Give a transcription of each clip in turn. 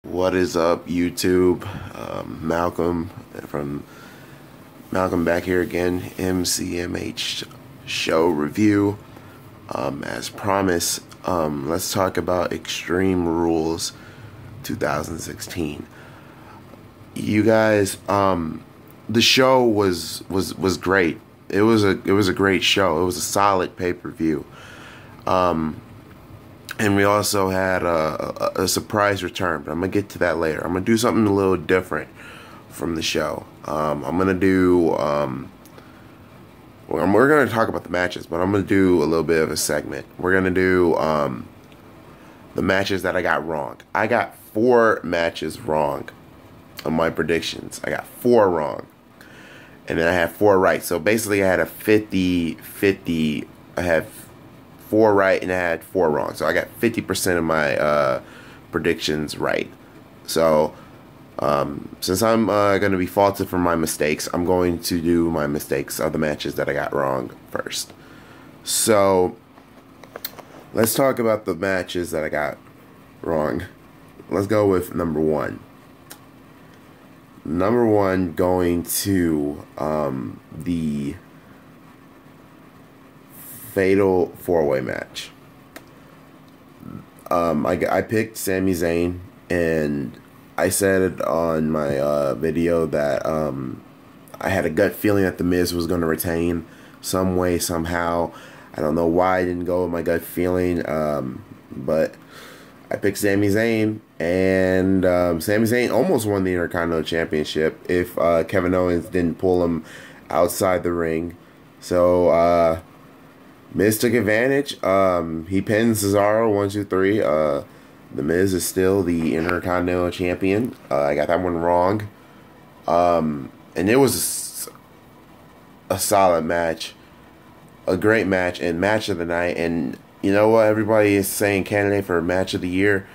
What is up, YouTube? Malcolm from Malcolm back here again. MCMH show review. As promised, let's talk about Extreme Rules 2016. You guys, the show was great. It was a great show. It was a solid pay-per-view. And we also had a surprise return, but I'm going to get to that later. I'm going to do something a little different from the show. I'm going to do, we're going to talk about the matches, but I'm going to do a little bit of a segment. We're going to do the matches that I got wrong. I got 4 matches wrong on my predictions. I got 4 wrong. And then I had 4 right. So basically I had a 50-50. I had 4 right and I had 4 wrong. So I got 50% of my predictions right. So since I'm going to be faulted for my mistakes, I'm going to do my mistakes of the matches that I got wrong first. So let's talk about the matches that I got wrong. Let's go with number 1. Number 1 going to the Fatal 4-Way match. I picked Sami Zayn, and I said it on my video that I had a gut feeling that The Miz was going to retain some way, somehow. I don't know why I didn't go with my gut feeling, but I picked Sami Zayn, and Sami Zayn almost won the Intercontinental Championship if Kevin Owens didn't pull him outside the ring. So Miz took advantage. He pinned Cesaro 1, 2, 3. The Miz is still the Intercontinental Champion. I got that one wrong. And it was a solid match, a great match, and match of the night. And you know what? Everybody is saying candidate for match of the year.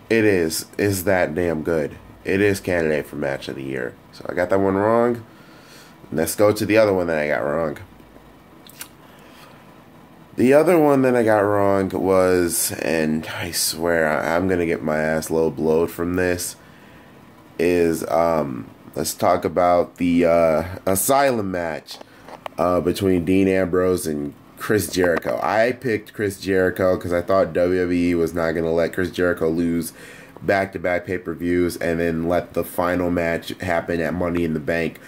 It is. It's that damn good. It is candidate for match of the year. So I got that one wrong. Let's go to the other one that I got wrong. The other one that I got wrong was, and I swear I'm going to get my ass low blowed from this, is let's talk about the Asylum match between Dean Ambrose and Chris Jericho. I picked Chris Jericho because I thought WWE was not going to let Chris Jericho lose back-to-back pay-per-views and then let the final match happen at Money in the Bank.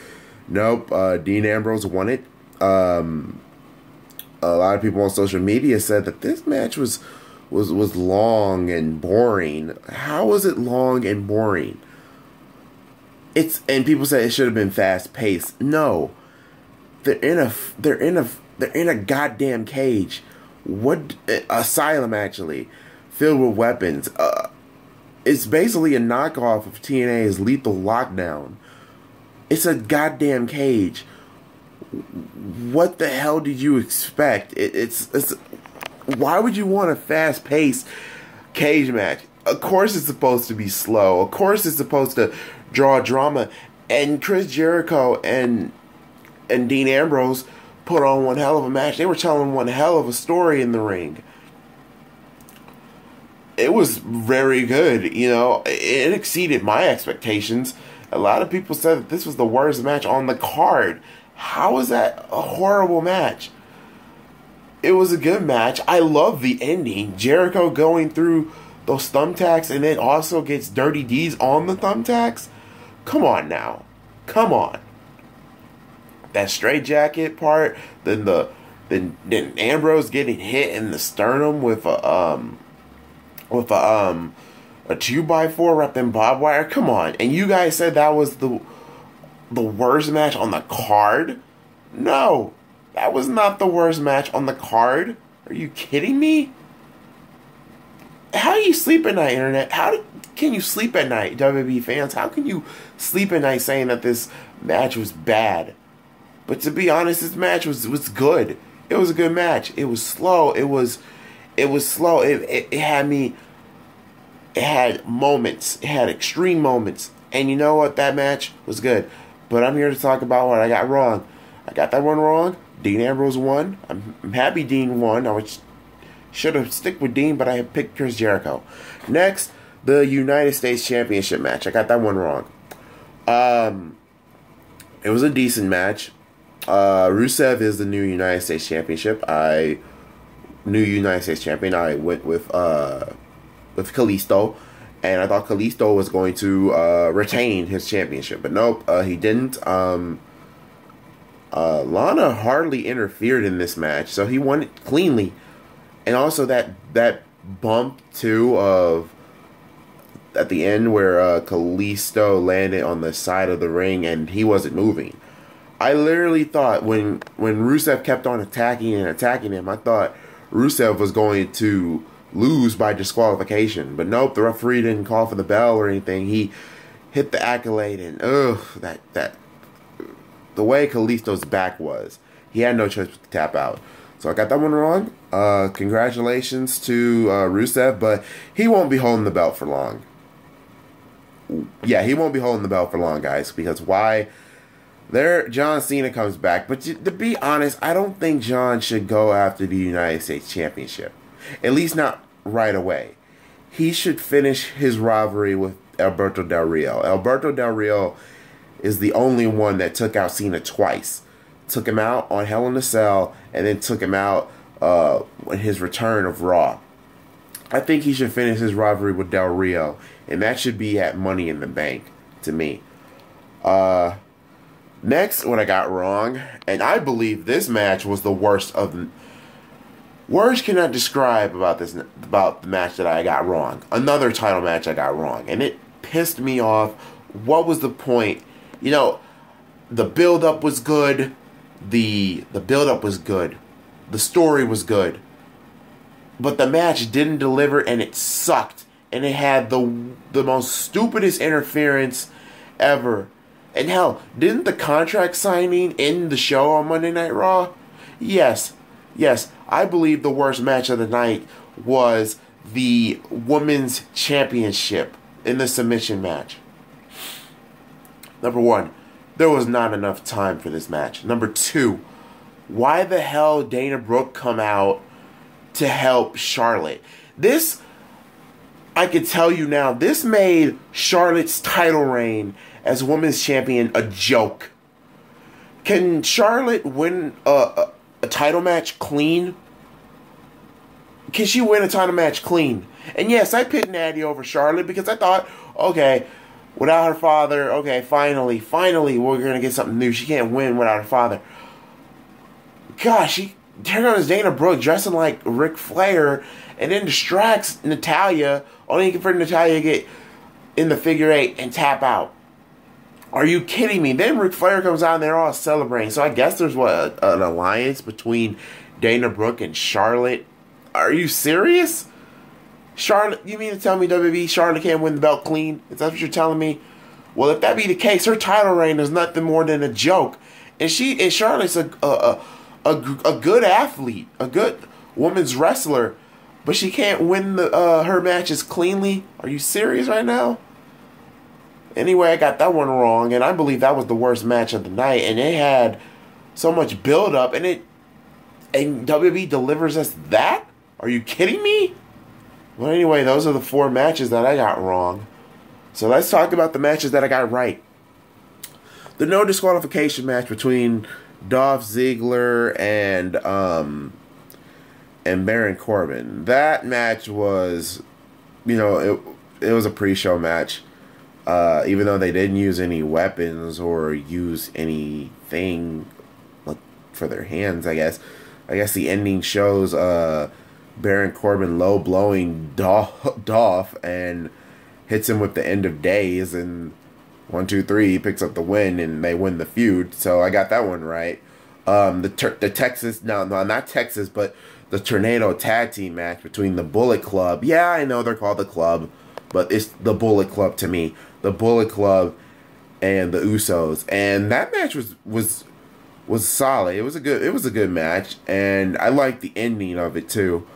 Nope, Dean Ambrose won it. A lot of people on social media said that this match was long and boring. How was it long and boring? And people said it should have been fast paced. No, they're in a goddamn cage. What Asylum actually filled with weapons. It's basically a knockoff of TNA's Lethal Lockdown. It's a goddamn cage. What the hell did you expect? It's why would you want a fast-paced cage match? Of course it's supposed to be slow. Of course it's supposed to draw drama. And Chris Jericho and Dean Ambrose put on one hell of a match. They were telling one hell of a story in the ring. It was very good, you know. It exceeded my expectations. A lot of people said that this was the worst match on the card. How is that a horrible match? It was a good match. I love the ending. Jericho going through those thumbtacks and then also gets Dirty D's on the thumbtacks. Come on now. Come on. That straitjacket part, then Ambrose getting hit in the sternum with a 2x4 wrapped in barbed wire. Come on. And you guys said that was the worst match on the card? No, that was not the worst match on the card. Are you kidding me? How do you sleep at night, internet? Can you sleep at night, WWE fans? How can you sleep at night saying that this match was bad? But to be honest, this match was good. It was a good match. It was slow. It was slow. It had me. It had moments. It had extreme moments. And you know what? That match was good. But I'm here to talk about what I got wrong. I got that one wrong. Dean Ambrose won. I'm happy Dean won. I should have stick with Dean, but I picked Chris Jericho. Next, The United States Championship match. I got that one wrong. It was a decent match. Rusev is the new United States Championship. New United States Champion. I went with Kalisto, and I thought Kalisto was going to retain his championship, but nope, he didn't. Lana hardly interfered in this match, so he won it cleanly. And also that bump too of at the end where Kalisto landed on the side of the ring and he wasn't moving. I literally thought when Rusev kept on attacking him, I thought Rusev was going to lose by disqualification. But nope, the referee didn't call for the bell or anything. He hit the accolade, and that the way Kalisto's back was, he had no choice but to tap out. So I got that one wrong. Congratulations to Rusev, but he won't be holding the belt for long. Yeah, he won't be holding the belt for long, guys, because why? John Cena comes back, but to be honest, I don't think John should go after the United States Championship. At least not right away. He should finish his rivalry with Alberto Del Rio. Alberto Del Rio is the only one that took out Cena twice. Took him out on Hell in a Cell, and then took him out in his return of Raw. I think he should finish his rivalry with Del Rio, and that should be at Money in the Bank, to me. Next, what I got wrong, and I believe this match was the worst of them. Words cannot describe about the match that I got wrong. Another title match I got wrong, and it pissed me off. What was the point? You know, the build-up was good. The build-up was good. The story was good. But the match didn't deliver, and it sucked. And it had the most stupidest interference ever. And hell, didn't the contract signing end the show on Monday Night Raw? Yes. I believe the worst match of the night was the Women's Championship in the submission match. Number one, there was not enough time for this match. Number two, why the hell Dana Brooke come out to help Charlotte? This, I could tell you now, this made Charlotte's title reign as Women's Champion a joke. Can Charlotte win a title match clean? Can she win a title match clean? And yes, I picked Natty over Charlotte because I thought, okay, without her father, okay, finally, we're going to get something new. She can't win without her father. Gosh, here comes Dana Brooke dressing like Ric Flair and then distracts Natalya, only for Natalya to get in the figure eight and tap out. Are you kidding me? Then Ric Flair comes out and they're all celebrating. So I guess there's an alliance between Dana Brooke and Charlotte. Are you serious? Charlotte, you mean to tell me WWE Charlotte can't win the belt clean? Is that what you're telling me? Well, if that be the case, her title reign is nothing more than a joke. And Charlotte's a good athlete, a good woman's wrestler, but she can't win her matches cleanly. Are you serious right now? Anyway, I got that one wrong, and I believe that was the worst match of the night. And it had so much build up, and WWE delivers us that? Are you kidding me? Well, anyway, those are the 4 matches that I got wrong. So let's talk about the matches that I got right. The no disqualification match between Dolph Ziggler and Baron Corbin. That match was, it was a pre-show match. Even though they didn't use any weapons or use anything for their hands, I guess the ending shows Baron Corbin low blowing Dolph and hits him with the end of days, and 1, 2, 3 he picks up the win and they win the feud. So I got that one right. The Texas, no, not Texas, but the Tornado Tag Team match between the Bullet Club. Yeah, I know they're called the Club, but it's the Bullet Club to me. The Bullet Club and the Usos, and that match was solid. It was a good match, and I liked the ending of it too.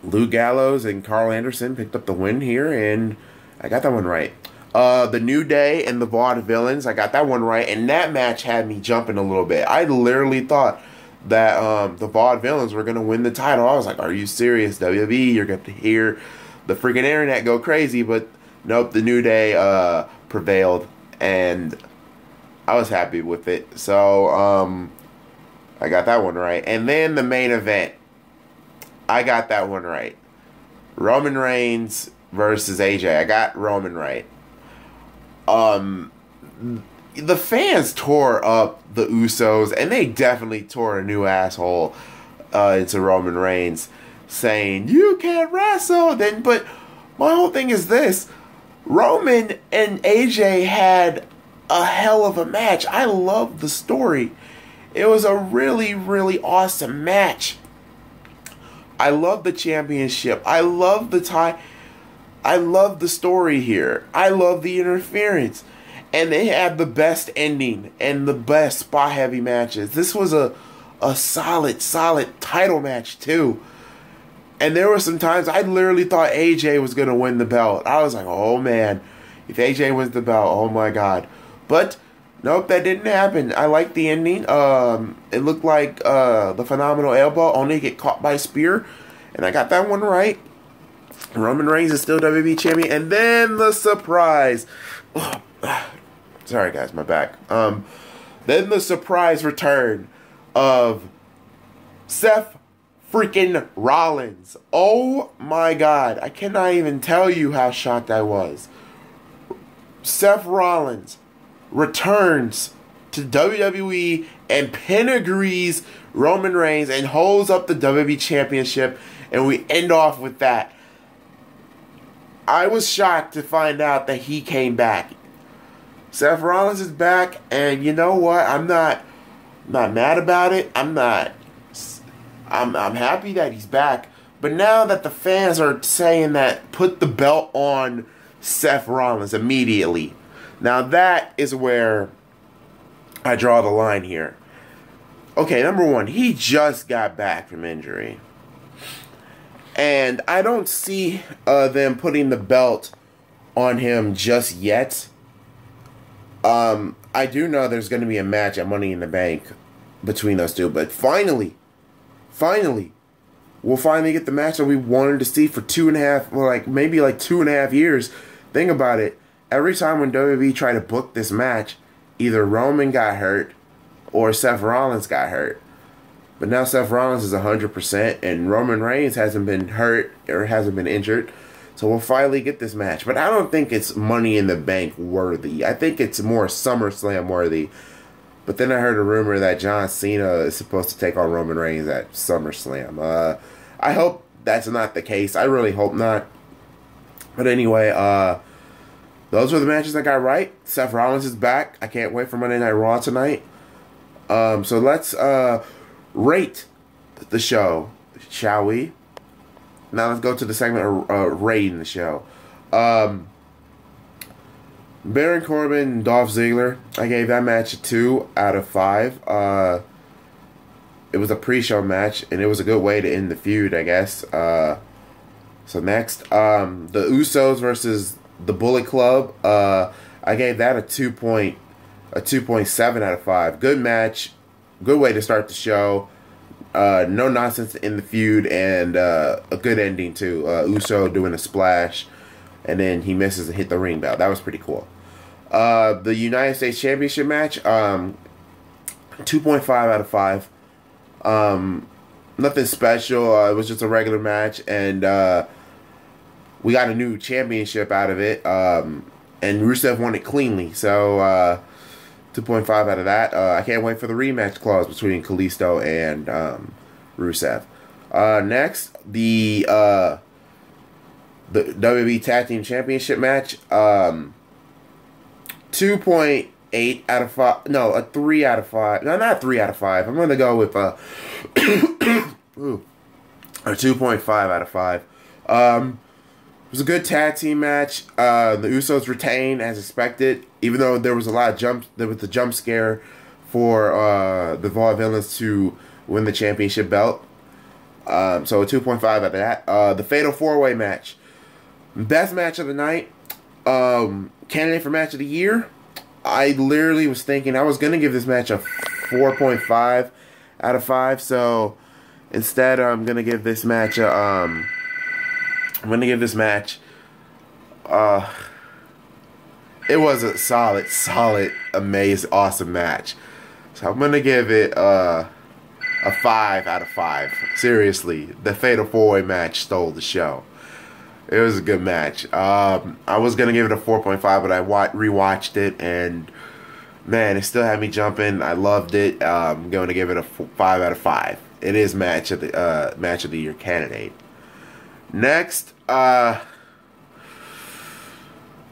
Luke Gallows and Carl Anderson picked up the win here, and I got that one right. The New Day and the Vaudevillains, I got that one right, and that match had me jumping a little bit. I literally thought that the Vaudevillains were going to win the title. I was like, are you serious, WWE? You're going to hear the freaking internet go crazy, but nope, the New Day prevailed, and I was happy with it. So I got that one right. And then the main event, I got that one right. Roman Reigns versus AJ. I got Roman right. The fans tore up the Usos, and they definitely tore a new asshole into Roman Reigns, saying, "You can't wrestle." But my whole thing is this: Roman and AJ had a hell of a match. I love the story. It was a really, really awesome match. I love the championship. I love the tie. I love the story here. I love the interference. And they had the best ending and the best spot heavy matches. This was a solid title match too. And there were some times I literally thought AJ was going to win the belt. I was like, oh man, if AJ wins the belt, oh my god. But nope, that didn't happen. I liked the ending. It looked like the phenomenal elbow, only to get caught by a spear. And I got that one right. Roman Reigns is still WWE champion. And then the surprise. Sorry guys, my back. Then the surprise return of Seth freaking Rollins. Oh my god. I cannot even tell you how shocked I was. Seth Rollins returns to WWE and pedigrees Roman Reigns and holds up the WWE Championship, and we end off with that. I was shocked to find out that he came back. Seth Rollins is back, and you know what? I'm not mad about it. I'm happy that he's back. But now that the fans are saying that, put the belt on Seth Rollins immediately. Now that is where I draw the line here. Okay, number one, he just got back from injury. And I don't see them putting the belt on him just yet. I do know there's going to be a match at Money in the Bank between those two. But finally, we'll finally get the match that we wanted to see for 2.5 years. Think about it. Every time when WWE tried to book this match, either Roman got hurt or Seth Rollins got hurt. But now Seth Rollins is 100% and Roman Reigns hasn't been hurt or hasn't been injured. So we'll finally get this match. But I don't think it's Money in the Bank worthy. I think it's more SummerSlam worthy. But then I heard a rumor that John Cena is supposed to take on Roman Reigns at SummerSlam. I hope that's not the case. I really hope not. But anyway, those were the matches I got right. Seth Rollins is back. I can't wait for Monday Night Raw tonight. So let's rate the show, shall we? Now let's go to the segment of rating the show. Baron Corbin and Dolph Ziggler. I gave that match a 2 out of 5. It was a pre-show match, and it was a good way to end the feud, I guess. So next, the Usos versus the Bullet Club. I gave that a 2.7 out of 5. Good match. Good way to start the show. No nonsense in the feud, and a good ending too. Uso doing a splash, and then he misses and hit the ring bell. That was pretty cool. The United States Championship match, 2.5 out of 5. Nothing special. It was just a regular match, and we got a new championship out of it. And Rusev won it cleanly, so 2.5 out of that. I can't wait for the rematch clause between Kalisto and Rusev. Next, the WWE Tag Team Championship match. 2.8 out of 5. No, a 3 out of 5. No, not 3 out of 5. I'm going to go with a 2.5 out of 5. It was a good tag team match. The Usos retained as expected, even though there was a lot of jumps. There was the jump scare for the Vaudevillains to win the championship belt. So a 2.5 out of that. The Fatal 4-Way match. Best match of the night. Candidate for match of the year. I literally was thinking I was going to give this match a 4.5 out of 5. So instead I'm going to give this match a I'm gonna give this match. It was a solid, amazing, awesome match. So I'm gonna give it a 5 out of 5. Seriously, the Fatal 4-Way match stole the show. It was a good match. I was gonna give it a 4.5, but I rewatched it, and man, it still had me jumping. I loved it. I'm going to give it a 5 out of 5. It is match of the year candidate. Next, the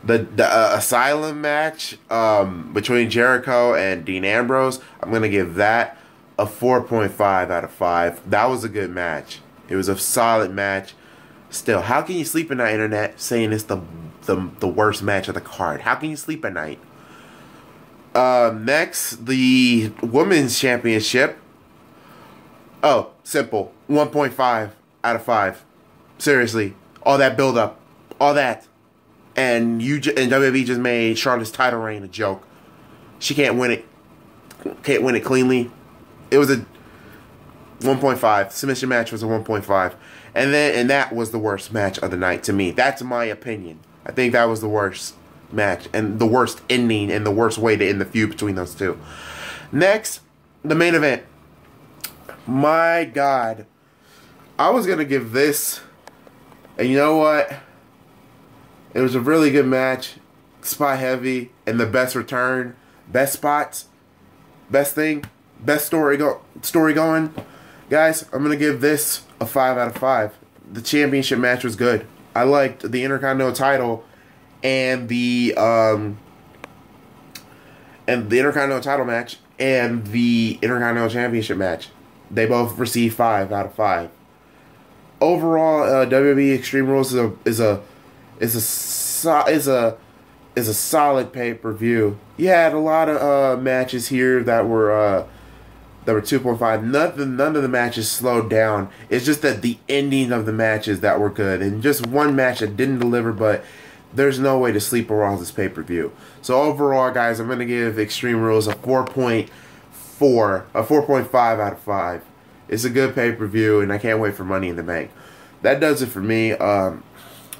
Asylum match between Jericho and Dean Ambrose. I'm going to give that a 4.5 out of 5. That was a good match. It was a solid match. Still, how can you sleep at night, internet, saying it's the worst match of the card? How can you sleep at night? Next, the Women's Championship. Oh, simple. 1.5 out of 5. Seriously. All that build-up. All that. And WWE just made Charlotte's title reign a joke. She can't win it. Can't win it cleanly. It was a 1.5. Submission match was a 1.5. And that was the worst match of the night to me. That's my opinion. I think that was the worst match and the worst ending and the worst way to end the feud between those two. Next, the main event. My God. I was going to give this, and you know what? It was a really good match. Spot heavy and the best return, best spots, best thing, best story going. Guys, I'm going to give this a 5 out of 5. The championship match was good. I liked the Intercontinental title and the Intercontinental title match and the Intercontinental Championship match. They both received 5 out of 5. Overall, WWE Extreme Rules is a solid pay-per-view. You had a lot of matches here that were 2.5. None of the matches slowed down. It's just that the ending of the matches that were good, and just one match that didn't deliver, but there's no way to sleep around this pay-per-view. So overall, guys, I'm going to give Extreme Rules a 4.5 out of 5. It's a good pay-per-view, and I can't wait for Money in the Bank. That does it for me. I'm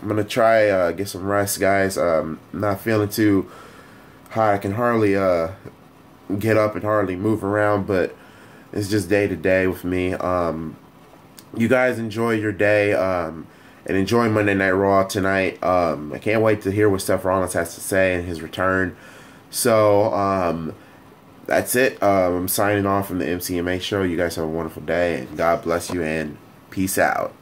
going to try get some rest, guys. Not feeling too hot. I can hardly get up and hardly move around, but it's just day to day with me. You guys enjoy your day and enjoy Monday Night Raw tonight. I can't wait to hear what Seth Rollins has to say in his return. So that's it. I'm signing off from the MCMA show. You guys have a wonderful day, and God bless you, and peace out.